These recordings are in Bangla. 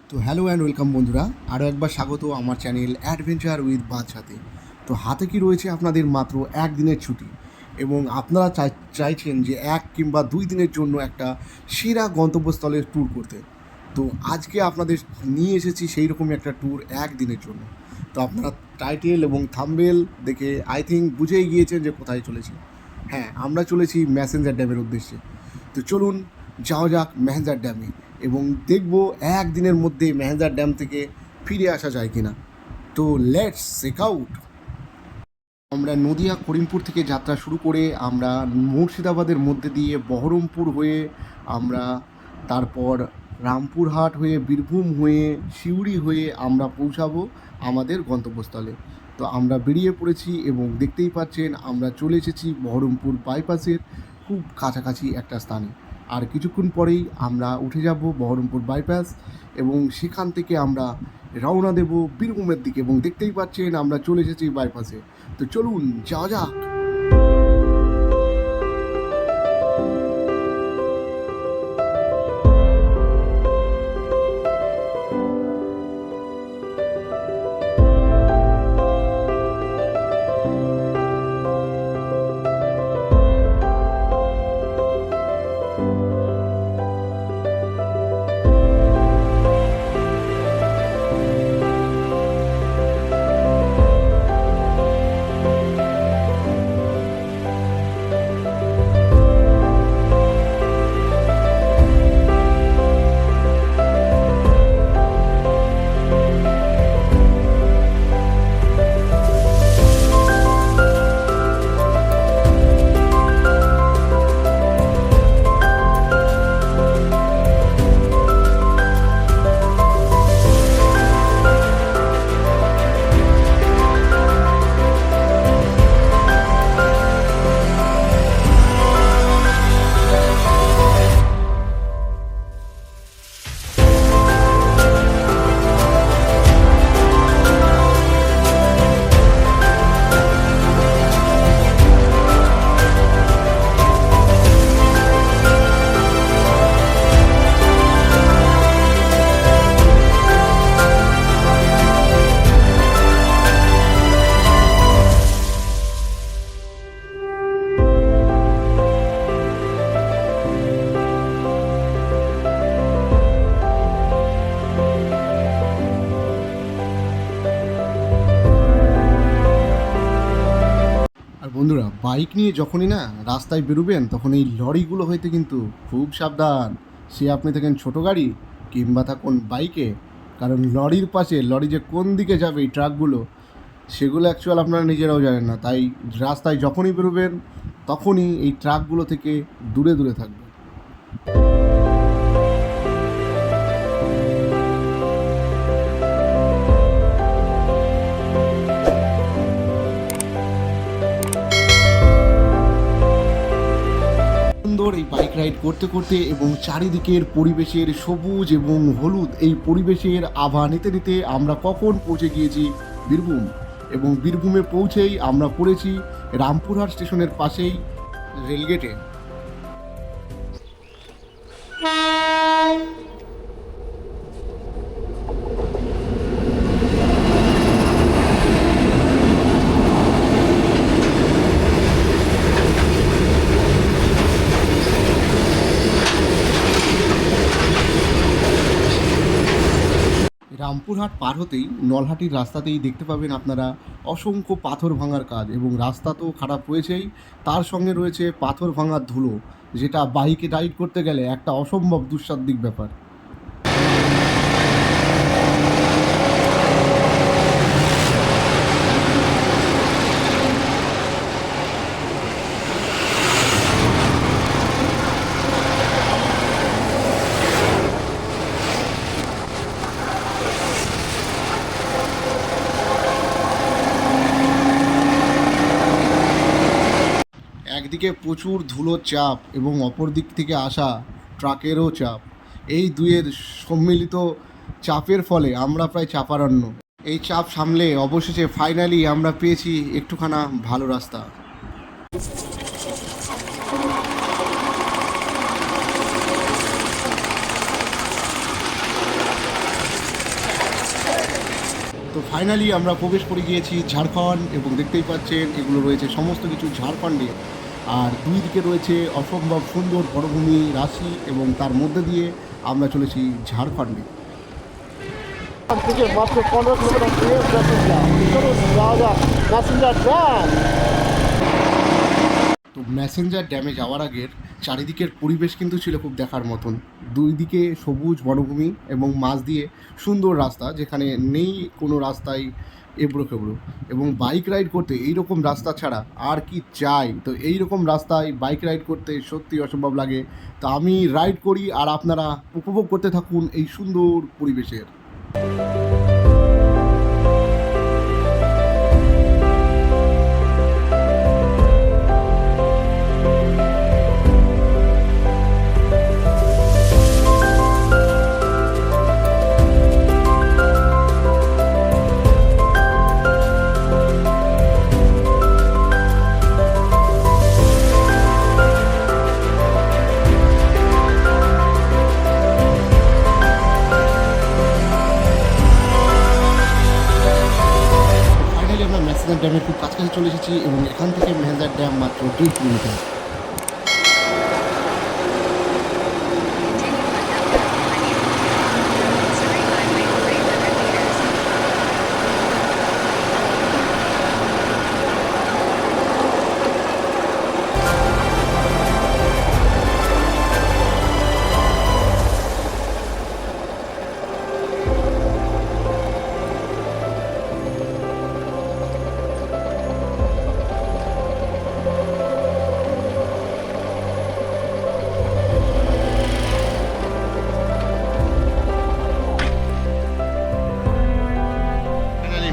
তো হ্যালো অ্যান্ড ওয়েলকাম বন্ধুরা, আরও একবার স্বাগত আমার চ্যানেল অ্যাডভেঞ্চার উইথ বাদশাতে। তো হাতে কি রয়েছে আপনাদের মাত্র একদিনের ছুটি, এবং আপনারা চাইছেন যে 1 কিংবা 2 দিনের জন্য একটা সেরা গন্তব্যস্থলে ট্যুর করতে। তো আজকে আপনাদের নিয়ে এসেছি সেই রকমই একটা ট্যুর একদিনের জন্য। তো আপনারা টাইটেল এবং থাম্বনেল দেখে আই থিঙ্ক বুঝেই গিয়েছেন যে কোথায় চলেছি। হ্যাঁ, আমরা চলেছি ম্যাসেঞ্জার ড্যামের উদ্দেশ্যে। তো চলুন যাওয়া যাক মেহেঞ্জার ড্যামে, এবং দেখব একদিনের মধ্যে মেহেঞ্জার ড্যাম থেকে ফিরে আসা যায় কিনা। তো লেটস চেক আউট। আমরা নদিয়া করিমপুর থেকে যাত্রা শুরু করে আমরা মুর্শিদাবাদের মধ্যে দিয়ে বহরমপুর হয়ে আমরা তারপর রামপুরহাট হয়ে বীরভূম হয়ে সিউড়ি হয়ে আমরা পৌঁছাবো আমাদের গন্তব্যস্থলে। তো আমরা বেরিয়ে পড়েছি এবং দেখতেই পাচ্ছেন আমরা চলে এসেছি বহরমপুর বাইপাসের খুব কাছাকাছি একটা স্থানে। আর কিছুক্ষণ পরেই আমরা উঠে যাব বহরমপুর বাইপাস, এবং সেখান থেকে আমরা রওনা দেব বীরভূমের দিকে, এবং দেখতেই পাচ্ছেন আমরা চলে এসেছি বাইপাসে। তো চলুন যাওয়া যাক। আর বন্ধুরা, বাইক নিয়ে যখনই না রাস্তায় বেরোবেন তখন এই লরিগুলো হইতে কিন্তু খুব সাবধান। সে আপনি থাকেন ছোটো গাড়ি কিংবা থাকুন বাইকে, কারণ লরির পাশে লরি যে কোন দিকে যাবে এই ট্রাকগুলো, সেগুলো অ্যাকচুয়াল আপনারা নিজেরাও জানেন না। তাই রাস্তায় যখনই বেরোবেন তখনই এই ট্রাকগুলো থেকে দূরে দূরে থাকবেন। সুন্দর এই বাইক রাইড করতে করতে এবং চারিদিকের পরিবেশের সবুজ এবং হলুদ এই পরিবেশের আভা নিতে নিতে আমরা কখন পৌঁছে গিয়েছি বীরভূম, এবং বীরভূমে পৌঁছেই আমরা পড়েছি রামপুরহাট স্টেশনের পাশেই রেলগেটে। রামপুরহাট পার হতেই নলহাটির রাস্তাতেই দেখতে পাবেন আপনারা অসংখ্য পাথর ভাঙার কাজ, এবং রাস্তা তো খারাপ রয়েছেই, তার সঙ্গে রয়েছে পাথর ভাঙার ধুলো, যেটা বাইকে রাইড করতে গেলে একটা অসম্ভব দুঃসাধ্য ব্যাপার। একদিকে প্রচুর ধুলোর চাপ এবং অপর দিক থেকে আসা ট্রাকেরও চাপ, এই দুয়ের সম্মিলিত চাপের ফলে আমরা প্রায় চাপারান্য। এই চাপ সামলে অবশেষে ফাইনালি আমরা পেয়েছি একটুখানা ভালো রাস্তা। তো ফাইনালি আমরা প্রবেশ করে গিয়েছি ঝাড়খণ্ড, এবং দেখতেই পাচ্ছেন এগুলো রয়েছে সমস্ত কিছু ঝাড়খণ্ডে। আর দুই দিকে রয়েছে অসম্ভব সুন্দর বনভূমি রাশি, এবং তার মধ্যে দিয়ে আমরা চলেছি ঝাড়খণ্ডে। থেকে মাত্র 15 কিলোমিটার দূরে যাওয়া যাক ম্যাসেঞ্জার ড্যাম। তো ম্যাসেঞ্জার ড্যামে যাওয়ার আগের চারিদিকের পরিবেশ কিন্তু ছিল খুব দেখার মতন। দুই দিকে সবুজ বনভূমি এবং মাঝ দিয়ে সুন্দর রাস্তা, যেখানে নেই কোনো রাস্তায় এবড়ো খেবড়ো, এবং বাইক রাইড করতে এই রকম রাস্তা ছাড়া আর কি চাই। তো এই রকম রাস্তায় বাইক রাইড করতে সত্যি অসম্ভব লাগে। তো আমি রাইড করি আর আপনারা উপভোগ করতে থাকুন এই সুন্দর পরিবেশের। মেহেঞ্জার ড্যামের খুব কাছাকাছি চলে এসেছি, এবং এখান থেকে মেহেঞ্জার ড্যাম মাত্র 2 কিলোমিটার।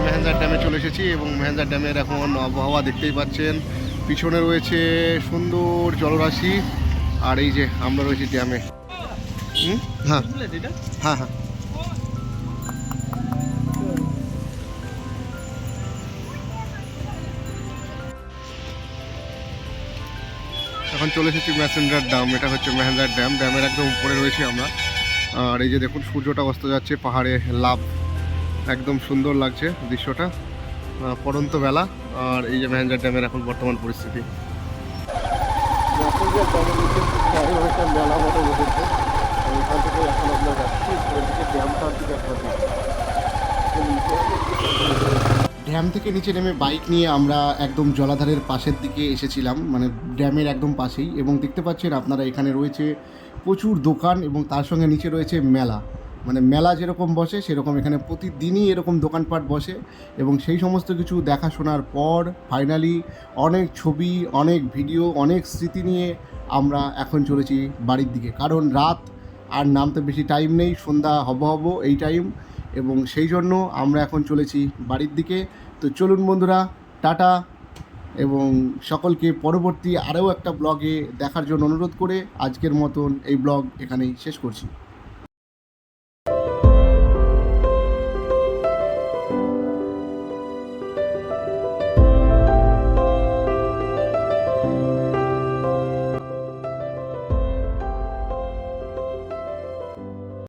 মেহেঞ্জার ড্যামে চলে এসেছি, এবং মেহেঞ্জার ড্যামের এখন আবহাওয়া দেখতেই পাচ্ছেন। পিছনে রয়েছে সুন্দর জলরাশি, আর এই যে আমরা রয়েছি ড্যামে। হ্যাঁ হ্যাঁ হ্যাঁ। এখন চলে এসেছি মেহেঞ্জার ড্যাম। এটা হচ্ছে মেহেঞ্জার ড্যাম। ড্যামের একদম উপরে রয়েছি আমরা। আর এই যে দেখুন সূর্যটা অস্ত যাচ্ছে পাহাড়ে লাভ, একদম সুন্দর লাগছে দৃশ্যটা, পড়ন্ত বেলা। আর এই যে মেহেঞ্জার ড্যামের এখন বর্তমান পরিস্থিতি। ড্যাম থেকে নিচে নেমে বাইক নিয়ে আমরা একদম জলাধারের পাশের দিকে এসেছিলাম, মানে ড্যামের একদম পাশেই। এবং দেখতে পাচ্ছেন আপনারা এখানে রয়েছে প্রচুর দোকান, এবং তার সঙ্গে নিচে রয়েছে মেলা। মানে মেলা যেরকম বসে সেরকম এখানে প্রতিদিনই এরকম দোকানপাট বসে। এবং সেই সমস্ত কিছু দেখাশোনার পর ফাইনালি অনেক ছবি, অনেক ভিডিও, অনেক স্মৃতি নিয়ে আমরা এখন চলেছি বাড়ির দিকে। কারণ রাত আর নামতে বেশি টাইম নেই, সন্ধ্যা হব এই টাইম, এবং সেই জন্য আমরা এখন চলেছি বাড়ির দিকে। তো চলুন বন্ধুরা, টাটা, এবং সকলকে পরবর্তী আরও একটা ব্লগে দেখার জন্য অনুরোধ করে আজকের মতন এই ব্লগ এখানেই শেষ করছি।